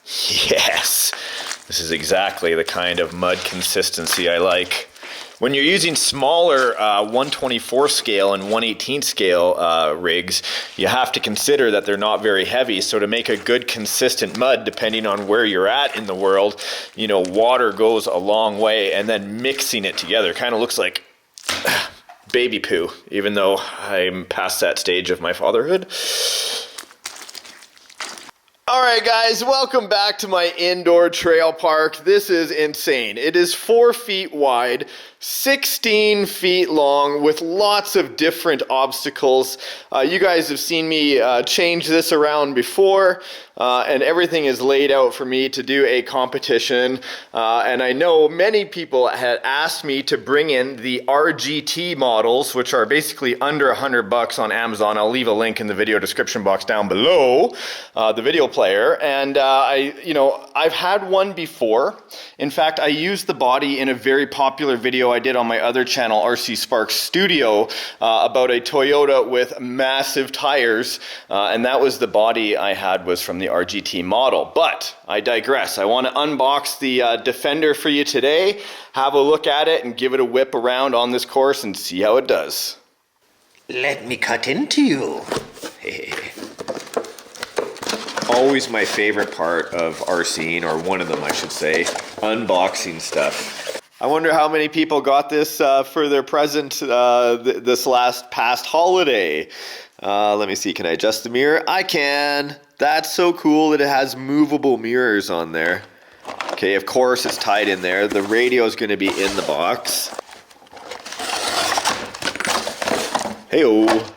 Yes, this is exactly the kind of mud consistency I like. When you're using smaller 124 scale and 118 scale rigs, you have to consider that they're not very heavy. So to make a good consistent mud, depending on where you're at in the world, you know, water goes a long way, and then mixing it together kind of looks like baby poo, even though I'm past that stage of my fatherhood. Alright guys, welcome back to my indoor trail park. This is insane. It is 4 feet wide, 16 feet long, with lots of different obstacles. You guys have seen me change this around before, and everything is laid out for me to do a competition. And I know many people had asked me to bring in the RGT models, which are basically under $100 on Amazon. I'll leave a link in the video description box down below, the video player. And I've had one before. In fact, I used the body in a very popular video I did on my other channel, RC Sparks Studio, about a Toyota with massive tires, and that was the body I had, was from the RGT model. But I digress. I want to unbox the Defender for you today, have a look at it, and give it a whip around on this course and see how it does. Let me cut into you. Always my favorite part of RCing, or one of them I should say, unboxing stuff. I wonder how many people got this for their present this past holiday. Let me see, can I adjust the mirror? I can. That's so cool that it has movable mirrors on there. Okay, of course it's tied in there. The radio is going to be in the box. Hey-o.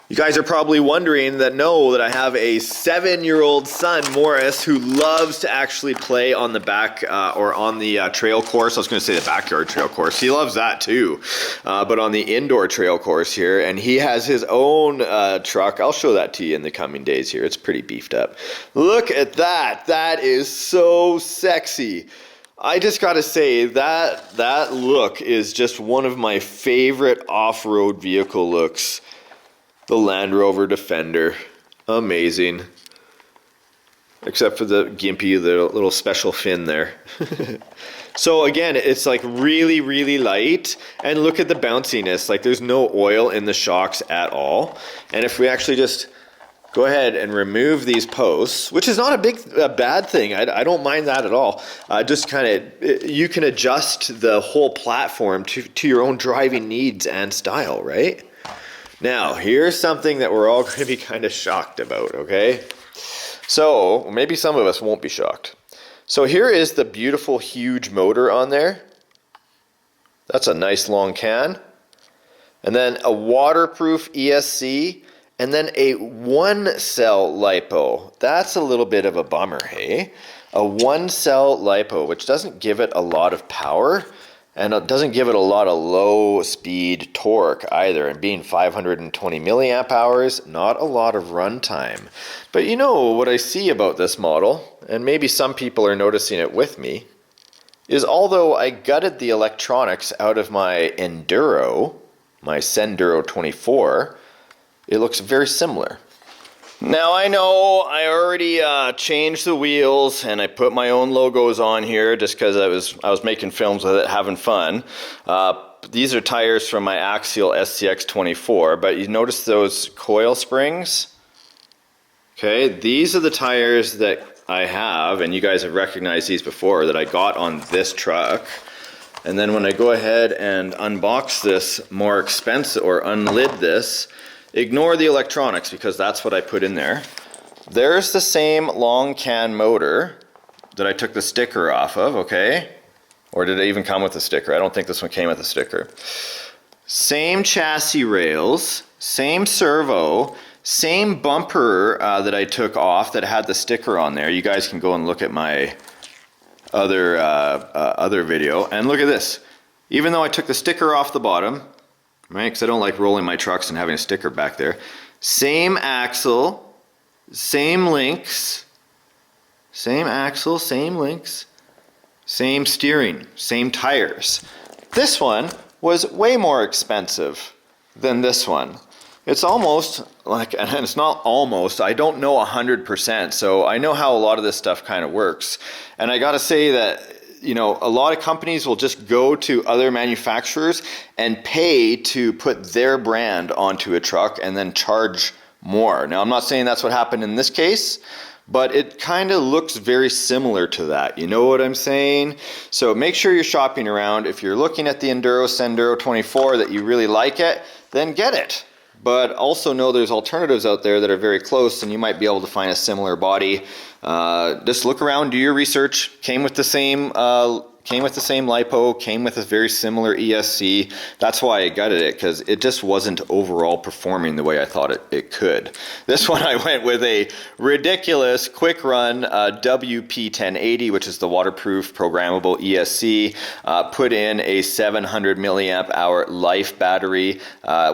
You guys are probably wondering that I have a 7-year-old son, Morris, who loves to actually play on the back or on the trail course. I was going to say the backyard trail course. He loves that too. But on the indoor trail course here, and he has his own truck. I'll show that to you in the coming days here. It's pretty beefed up. Look at that. That is so sexy. I just got to say that look is just one of my favorite off-road vehicle looks. The Land Rover Defender. Amazing. Except for the gimpy, the little special fin there. So again, it's like really, really light. And look at the bounciness. Like there's no oil in the shocks at all. And if we actually just go ahead and remove these posts, which is not a bad thing. I don't mind that at all. Just kind of, you can adjust the whole platform to your own driving needs and style, right? Now, here's something that we're all going to be kind of shocked about, okay? So, maybe some of us won't be shocked. So here is the beautiful, huge motor on there. That's a nice long can. And then a waterproof ESC, and then a 1-cell Lipo. That's a little bit of a bummer, hey? A 1-cell Lipo, which doesn't give it a lot of power, and it doesn't give it a lot of low speed torque either. And being 520 milliamp hours, not a lot of runtime. But you know what I see about this model, and maybe some people are noticing it with me, is although I gutted the electronics out of my Enduro, my Senduro 24, it looks very similar. Now I know I already changed the wheels and I put my own logos on here just because I was making films with it, having fun. These are tires from my AXiAL SCX24, but you notice those coil springs? Okay, these are the tires that I have, and you guys have recognized these before, that I got on this truck. And then when I go ahead and unbox this more expensive, or unlid this, ignore the electronics because that's what I put in there. There's the same long can motor that I took the sticker off of, okay? Or did it even come with a sticker? I don't think this one came with a sticker. Same chassis rails, same servo, same bumper that I took off that had the sticker on there. You guys can go and look at my other video. And look at this. Even though I took the sticker off the bottom, right, because I don't like rolling my trucks and having a sticker back there. Same axle, same links, same axle, same links, same steering, same tires. This one was way more expensive than this one. It's almost like, and it's not almost, I don't know 100%, so I know how a lot of this stuff kind of works. And I gotta say that, you know, a lot of companies will just go to other manufacturers and pay to put their brand onto a truck and then charge more. Now, I'm not saying that's what happened in this case, but it kind of looks very similar to that. You know what I'm saying? So make sure you're shopping around. If you're looking at the Enduro Senduro 24 that you really like it, then get it. But also know there's alternatives out there that are very close and you might be able to find a similar body. Just look around, do your research. Came with the same Lipo, came with a very similar ESC. That's why I gutted it, because it just wasn't overall performing the way I thought it could. This one I went with a ridiculous quick run WP1080, which is the waterproof programmable ESC. Put in a 700 milliamp hour life battery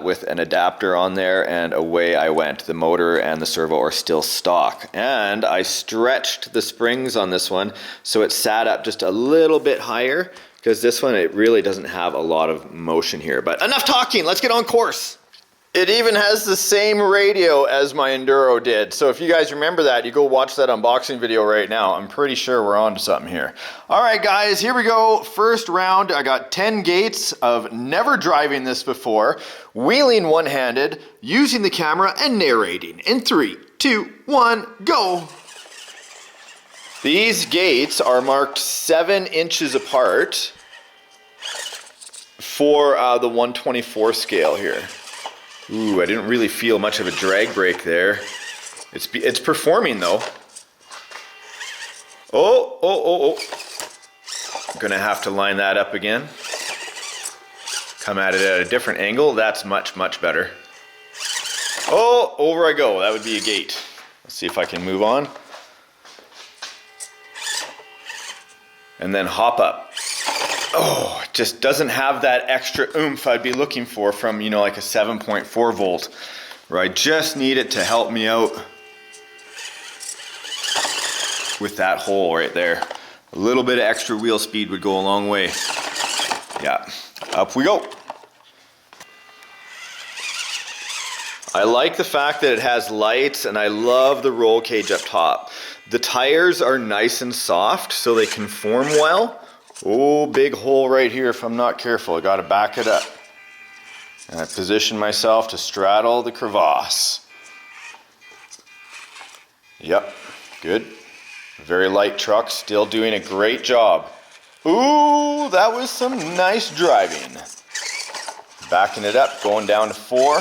with an adapter on there, and away I went. The motor and the servo are still stock. And I stretched the springs on this one so it sat up just a little bit higher, because this one, it really doesn't have a lot of motion here. But enough talking, let's get on course. It even has the same radio as my Enduro did. So if you guys remember that, you go watch that unboxing video right now. I'm pretty sure we're on to something here. All right, guys, here we go. First round, I got 10 gates of never driving this before, wheeling one-handed, using the camera and narrating. In 3, 2, 1, go. These gates are marked 7 inches apart for the 124 scale here. Ooh, I didn't really feel much of a drag brake there. It's performing though. Oh. I'm gonna have to line that up again. Come at it at a different angle. That's much, much better. Oh, over I go. That would be a gate. Let's see if I can move on. And then hop up. Oh, it just doesn't have that extra oomph I'd be looking for from, you know, like a 7.4 volt, where I just need it to help me out with that hole right there. A little bit of extra wheel speed would go a long way. Yeah, up we go. I like the fact that it has lights, and I love the roll cage up top. The tires are nice and soft, so they conform well. Oh, big hole right here if I'm not careful. I gotta back it up. And I position myself to straddle the crevasse. Yep, good. Very light truck, still doing a great job. Ooh, that was some nice driving. Backing it up, going down to 4.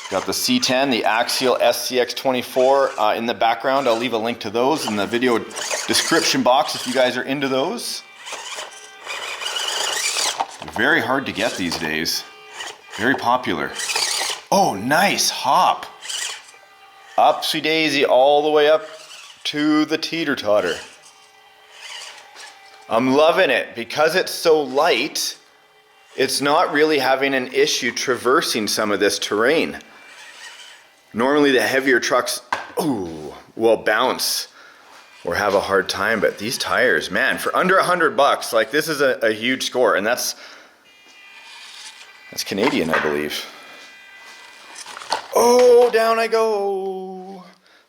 Got the C10, the AXiAL SCX24 in the background. I'll leave a link to those in the video description box if you guys are into those. Very hard to get these days. Very popular. Oh, nice hop. Upsy daisy all the way up to the teeter-totter. I'm loving it. Because it's so light, it's not really having an issue traversing some of this terrain. Normally the heavier trucks, will bounce or have a hard time, but these tires, man, for under $100, like this is a huge score, and that's Canadian, I believe. Oh, down I go.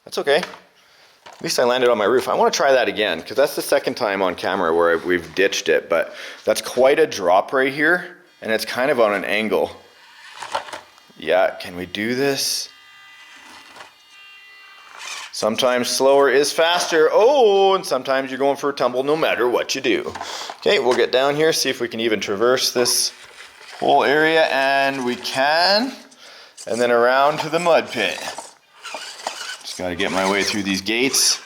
That's okay. At least I landed on my roof. I want to try that again, because that's the second time on camera where we've ditched it, but that's quite a drop right here, and it's kind of on an angle. Yeah, can we do this? Sometimes slower is faster. Oh, and sometimes you're going for a tumble no matter what you do. Okay, we'll get down here, see if we can even traverse this whole area, and we can. And then around to the mud pit. Just got to get my way through these gates.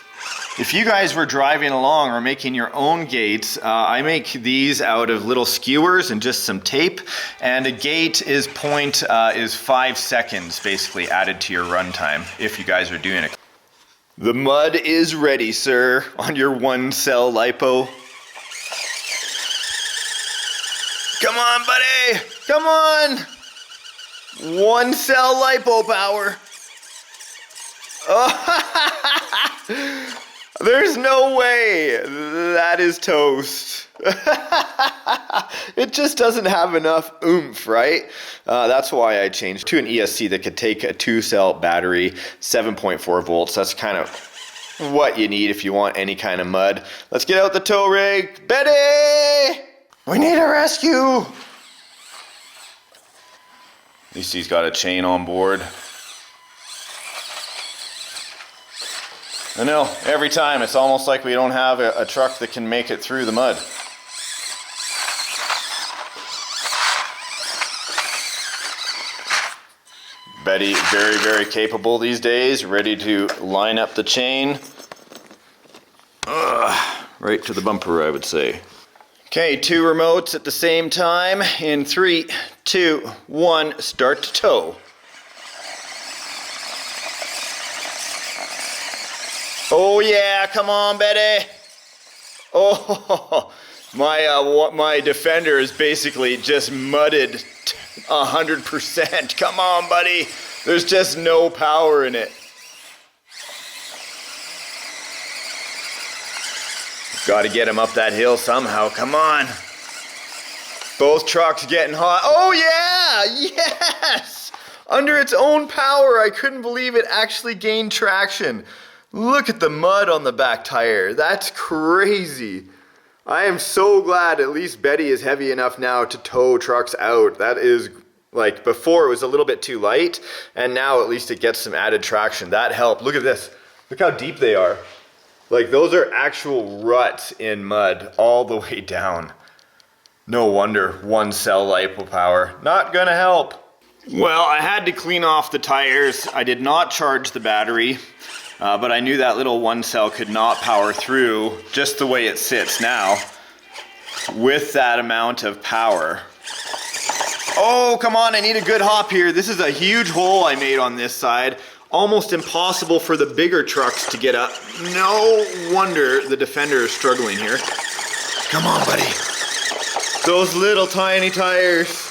If you guys were driving along or making your own gates, I make these out of little skewers and just some tape. And a gate is 5 seconds basically added to your runtime if you guys are doing it. The mud is ready, sir, on your 1-cell Lipo. Come on, buddy! Come on! 1-cell Lipo power. Oh, There's no way. That is toast. It just doesn't have enough oomph, right? That's why I changed to an ESC that could take a 2-cell battery, 7.4 volts. That's kind of what you need if you want any kind of mud. Let's get out the tow rig. Betty! We need a rescue. At least he's got a chain on board. I know, every time it's almost like we don't have a truck that can make it through the mud. Betty, very, very capable these days, ready to line up the chain. Right to the bumper, I would say. Okay, 2 remotes at the same time. In 3, 2, 1, start to tow. Oh yeah, come on, Betty. Oh, my Defender is basically just mudded 100%. Come on, buddy. There's just no power in it. Got to get him up that hill somehow. Come on. Both trucks getting hot. Oh yeah, yes. Under its own power, I couldn't believe it actually gained traction. Look at the mud on the back tire. That's crazy. I am so glad at least Betty is heavy enough now to tow trucks out. That is, like, before it was a little bit too light, and now at least it gets some added traction. That helped. Look at this. Look how deep they are. Like, those are actual ruts in mud all the way down. No wonder 1-cell Lipo power. Not gonna help. Well, I had to clean off the tires. I did not charge the battery. But I knew that little 1-cell could not power through just the way it sits now with that amount of power. Oh, come on, I need a good hop here. This is a huge hole I made on this side. Almost impossible for the bigger trucks to get up. No wonder the Defender is struggling here. Come on, buddy. Those little tiny tires.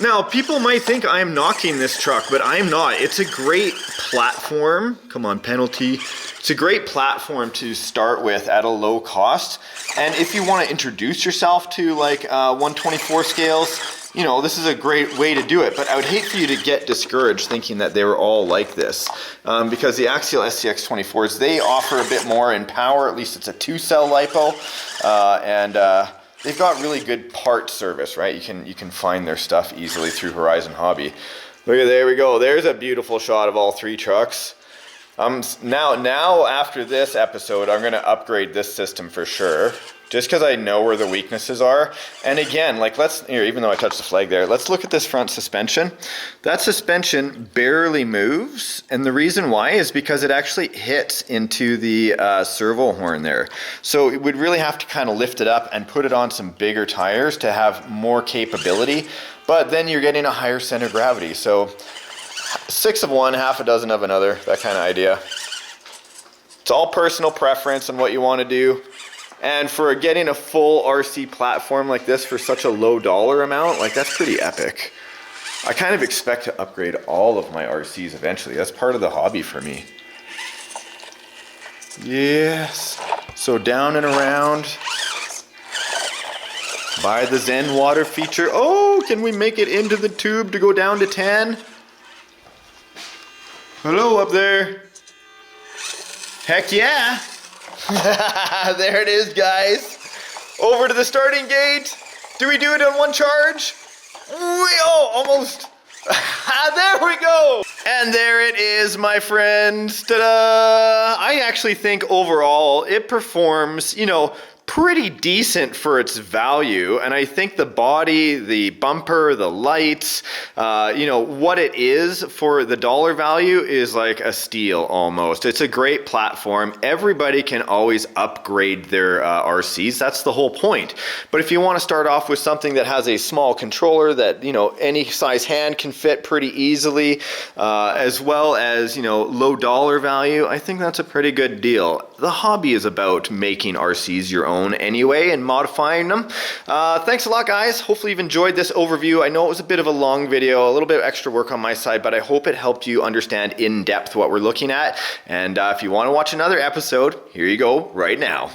Now, people might think I'm knocking this truck, but I'm not. It's a great platform. Come on, penalty. It's a great platform to start with at a low cost. And if you want to introduce yourself to like 124 scales, you know, this is a great way to do it. But I would hate for you to get discouraged thinking that they were all like this. Because the AXiAL SCX24s, they offer a bit more in power. At least it's a 2-cell Lipo. They've got really good part service, right? You can find their stuff easily through Horizon Hobby. Look at, there we go. There's a beautiful shot of all 3 trucks. Now after this episode, I'm going to upgrade this system for sure. Just because I know where the weaknesses are. And again, like even though I touched the flag there, let's look at this front suspension. That suspension barely moves. And the reason why is because it actually hits into the servo horn there. So it would really have to kind of lift it up and put it on some bigger tires to have more capability. But then you're getting a higher center of gravity. So 6 of one, half a dozen of another, that kind of idea. It's all personal preference and what you want to do. And for getting a full RC platform like this for such a low dollar amount, like that's pretty epic. I kind of expect to upgrade all of my RCs eventually. That's part of the hobby for me. Yes. So down and around. By the Zen water feature. Oh, can we make it into the tube to go down to 10? Hello up there. Heck yeah. There it is, guys. Over to the starting gate. Do we do it on 1 charge? Oh, almost. There we go. And there it is, my friends. Ta-da! I actually think overall it performs, you know, pretty decent for its value. And I think the body, the bumper, the lights, you know, what it is for the dollar value is like a steal almost. It's a great platform. Everybody can always upgrade their RCs. That's the whole point. But if you want to start off with something that has a small controller that, you know, any size hand can fit pretty easily, as well as, you know, low dollar value, I think that's a pretty good deal. The hobby is about making RCs your own. own anyway and modifying them. Thanks a lot, guys. Hopefully you've enjoyed this overview. I know it was a bit of a long video, a little bit of extra work on my side, but I hope it helped you understand in depth what we're looking at. And if you want to watch another episode, here you go right now.